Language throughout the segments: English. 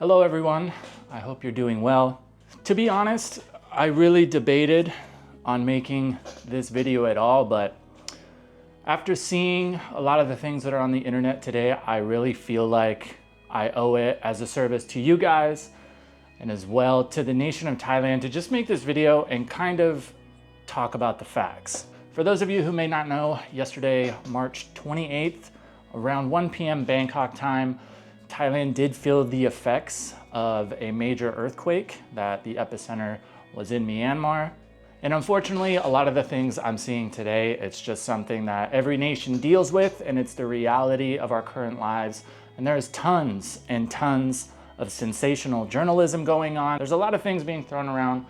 Hello everyone, I hope you're doing well. To be honest, I really debated on making this video at all, but after seeing a lot of the things that are on the internet today, I really feel like I owe it as a service to you guys and as well to the nation of Thailand to just make this video and kind of talk about the facts. For those of you who may not know, yesterday, March 28th, around 1 p.m. Bangkok time, Thailand did feel the effects of a major earthquake that the epicenter was in Myanmar. And unfortunately, a lot of the things I'm seeing today, it's just something that every nation deals with, and it's the reality of our current lives. And there's tons and tons of sensational journalism going on. There's a lot of things being thrown around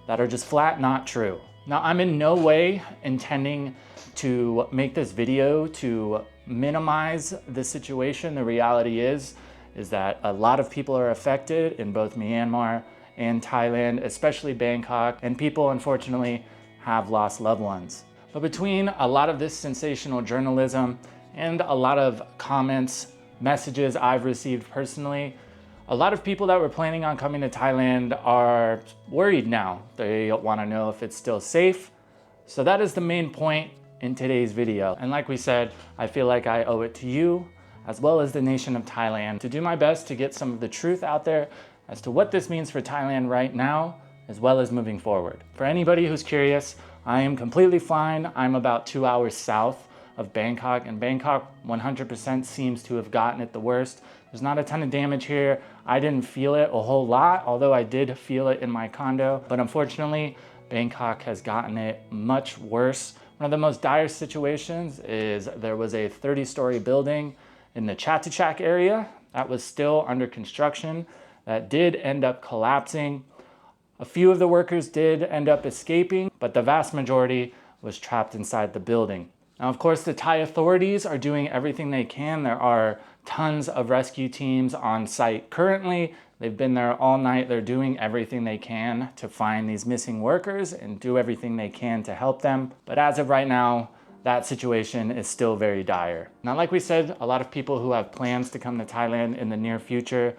that are just flat not true. Now, I'm in no way intending to make this video to minimize the situation. The reality is that a lot of people are affected in both Myanmar and Thailand, especially Bangkok, and people unfortunately have lost loved ones. But between a lot of this sensational journalism and a lot of comments, messages I've received personally, a lot of people that were planning on coming to Thailand are worried now. They want to know if it's still safe. So that is the main point in today's video. And like we said, I feel like I owe it to you, as well as the nation of Thailand, to do my best to get some of the truth out there as to what this means for Thailand right now, as well as moving forward. For anybody who's curious, I am completely fine. I'm about 2 hours south of Bangkok, and Bangkok 100% seems to have gotten it the worst. There's not a ton of damage here. I didn't feel it a whole lot, although I did feel it in my condo. But unfortunately, Bangkok has gotten it much worse. One of the most dire situations is there was a 30-story building in the Chatuchak area that was still under construction that did end up collapsing. A few of the workers did end up escaping, but the vast majority was trapped inside the building. Now, of course, the Thai authorities are doing everything they can. There are tons of rescue teams on site currently. They've been there all night. They're doing everything they can to find these missing workers and do everything they can to help them. But as of right now, that situation is still very dire. Now, like we said, a lot of people who have plans to come to Thailand in the near future,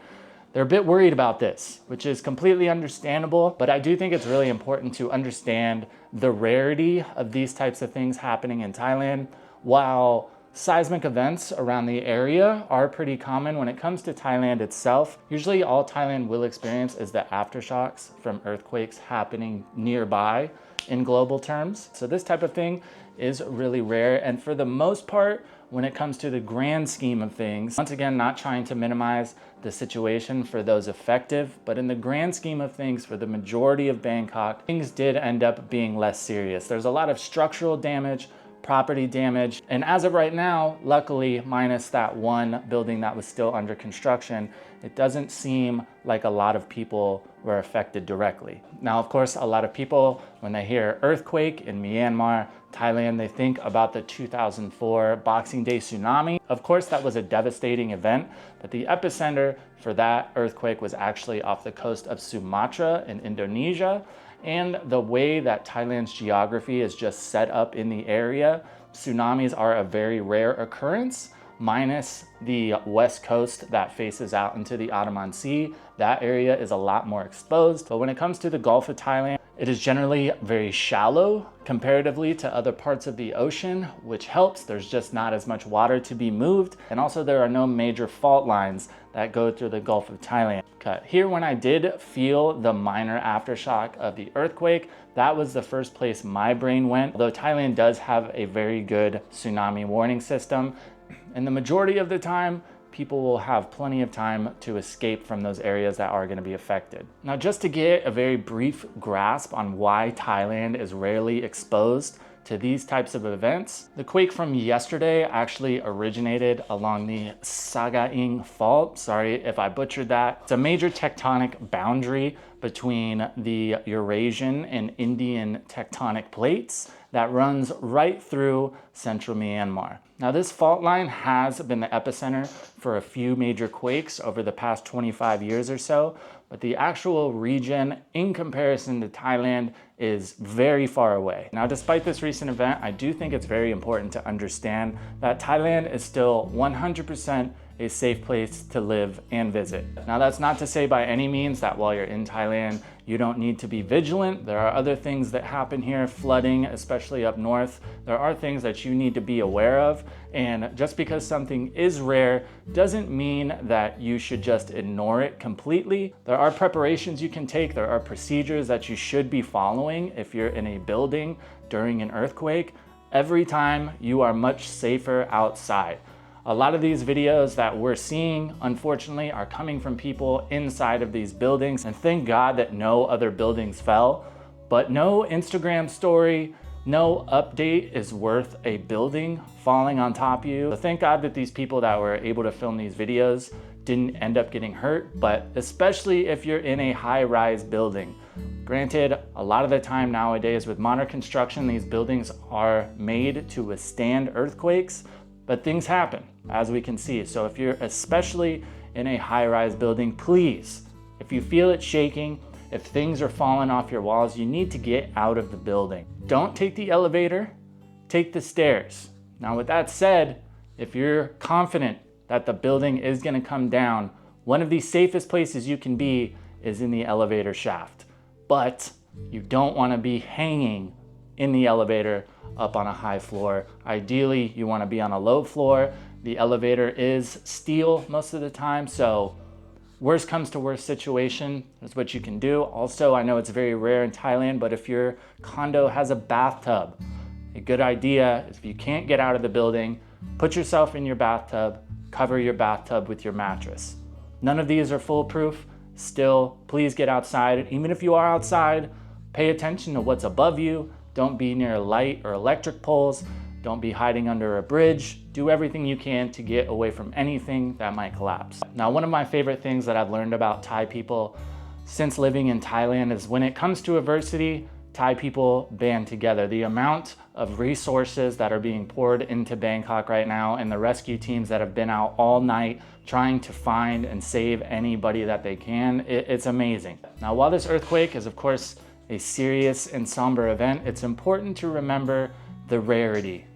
they're a bit worried about this, which is completely understandable. But I do think it's really important to understand the rarity of these types of things happening in Thailand. While seismic events around the area are pretty common, when it comes to Thailand itself, usually all Thailand will experience is the aftershocks from earthquakes happening nearby in global terms. So this type of thing is really rare. And for the most part, when it comes to the grand scheme of things, once again, not trying to minimize the situation for those affected, but in the grand scheme of things, for the majority of Bangkok, things did end up being less serious. There's a lot of structural damage, property damage, and as of right now, luckily, minus that one building that was still under construction, it doesn't seem like a lot of people were affected directly. Now, of course, a lot of people, when they hear earthquake in Myanmar, Thailand, they think about the 2004 Boxing Day tsunami. Of course, that was a devastating event, but the epicenter for that earthquake was actually off the coast of Sumatra in Indonesia. And the way that Thailand's geography is just set up in the area, tsunamis are a very rare occurrence, minus the west coast that faces out into the Ottoman Sea. That area is a lot more exposed. But when it comes to the Gulf of Thailand, it is generally very shallow comparatively to other parts of the ocean, which helps. There's just not as much water to be moved. And also there are no major fault lines that go through the Gulf of Thailand. Here, when I did feel the minor aftershock of the earthquake, that was the first place my brain went. Although Thailand does have a very good tsunami warning system, and the majority of the time, people will have plenty of time to escape from those areas that are going to be affected. Now, just to get a very brief grasp on why Thailand is rarely exposed to these types of events, the quake from yesterday actually originated along the Sagaing Fault. Sorry if I butchered that. It's a major tectonic boundary between the Eurasian and Indian tectonic plates that runs right through central Myanmar. Now, this fault line has been the epicenter for a few major quakes over the past 25 years or so, but the actual region in comparison to Thailand is very far away. Now, despite this recent event, I do think it's very important to understand that Thailand is still 100% a safe place to live and visit. Now, that's not to say by any means that while you're in Thailand, you don't need to be vigilant. There are other things that happen here, flooding, especially up north. There are things that you need to be aware of. And just because something is rare doesn't mean that you should just ignore it completely. There are preparations you can take. There are procedures that you should be following if you're in a building during an earthquake. Every time you are much safer outside. A lot of these videos that we're seeing, unfortunately, are coming from people inside of these buildings, and thank God that no other buildings fell, but no Instagram story, no update is worth a building falling on top of you. So thank God that these people that were able to film these videos didn't end up getting hurt, but especially if you're in a high-rise building. Granted, a lot of the time nowadays with modern construction, these buildings are made to withstand earthquakes, but things happen, as we can see. So if you're especially in a high-rise building, please, if you feel it shaking, if things are falling off your walls, you need to get out of the building. Don't take the elevator, take the stairs. Now, with that said, if you're confident that the building is gonna come down, one of the safest places you can be is in the elevator shaft. But you don't wanna be hanging in the elevator up on a high floor. Ideally, you wanna be on a low floor. The elevator is steel most of the time, so worst comes to worst situation is what you can do. Also, I know it's very rare in Thailand, but if your condo has a bathtub, a good idea is if you can't get out of the building, put yourself in your bathtub, cover your bathtub with your mattress. None of these are foolproof. Still, please get outside. Even if you are outside, pay attention to what's above you. Don't be near light or electric poles. Don't be hiding under a bridge. Do everything you can to get away from anything that might collapse. Now, one of my favorite things that I've learned about Thai people since living in Thailand is when it comes to adversity, Thai people band together. The amount of resources that are being poured into Bangkok right now and the rescue teams that have been out all night trying to find and save anybody that they can, it's amazing. Now, while this earthquake is of course a serious and somber event, it's important to remember the rarity.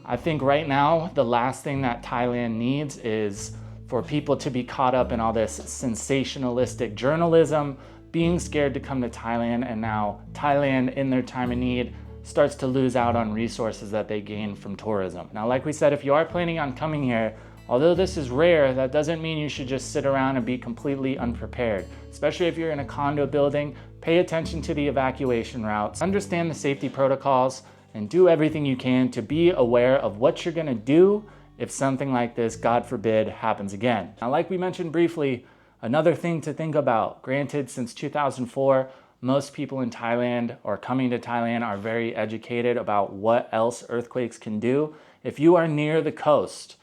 I think right now, the last thing that Thailand needs is for people to be caught up in all this sensationalistic journalism, being scared to come to Thailand, and now Thailand, in their time of need, starts to lose out on resources that they gain from tourism. Now, like we said, if you are planning on coming here, although this is rare, that doesn't mean you should just sit around and be completely unprepared. Especially if you're in a condo building, pay attention to the evacuation routes, understand the safety protocols, and do everything you can to be aware of what you're gonna do if something like this, God forbid, happens again. Now, like we mentioned briefly, another thing to think about, granted, since 2004, most people in Thailand or coming to Thailand are very educated about what else earthquakes can do. If you are near the coast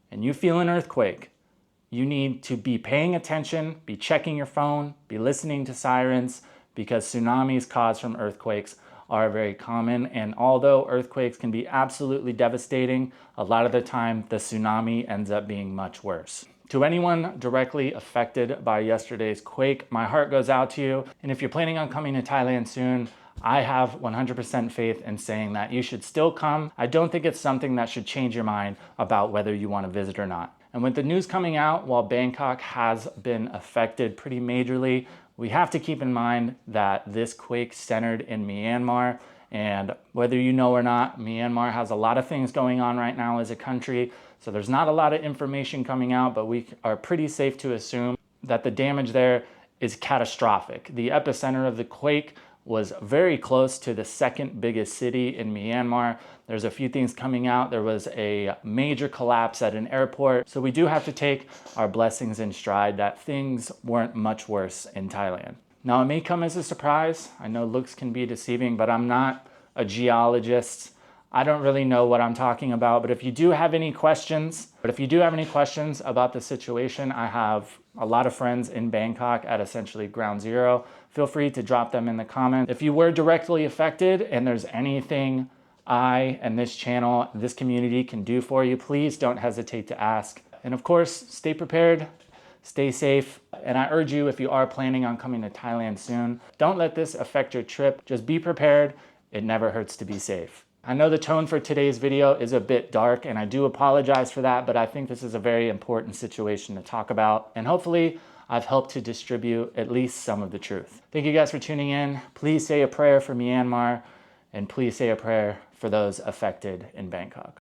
and you feel an earthquake, you need to be paying attention, be checking your phone, be listening to sirens, because tsunamis caused from earthquakes are very common. And although earthquakes can be absolutely devastating, a lot of the time the tsunami ends up being much worse. To anyone directly affected by yesterday's quake, my heart goes out to you. And if you're planning on coming to Thailand soon, I have 100% faith in saying that you should still come. I don't think it's something that should change your mind about whether you want to visit or not. And with the news coming out, while Bangkok has been affected pretty majorly, we have to keep in mind that this quake centered in Myanmar. And whether you know or not, Myanmar has a lot of things going on right now as a country. So there's not a lot of information coming out, but we are pretty safe to assume that the damage there is catastrophic. The epicenter of the quake was very close to the second biggest city in Myanmar. There's a few things coming out. There was a major collapse at an airport. So we do have to take our blessings in stride that things weren't much worse in Thailand. Now, it may come as a surprise. I know looks can be deceiving, but I'm not a geologist. I don't really know what I'm talking about, but if you do have any questions about the situation, I have a lot of friends in Bangkok at essentially ground zero. Feel free to drop them in the comments. If you were directly affected and there's anything I and this channel, this community can do for you, please don't hesitate to ask. And of course, stay prepared, stay safe. And I urge you, if you are planning on coming to Thailand soon, don't let this affect your trip. Just be prepared. It never hurts to be safe. I know the tone for today's video is a bit dark, and I do apologize for that, but I think this is a very important situation to talk about, and hopefully I've helped to distribute at least some of the truth. Thank you guys for tuning in. Please say a prayer for Myanmar, and please say a prayer for those affected in Bangkok.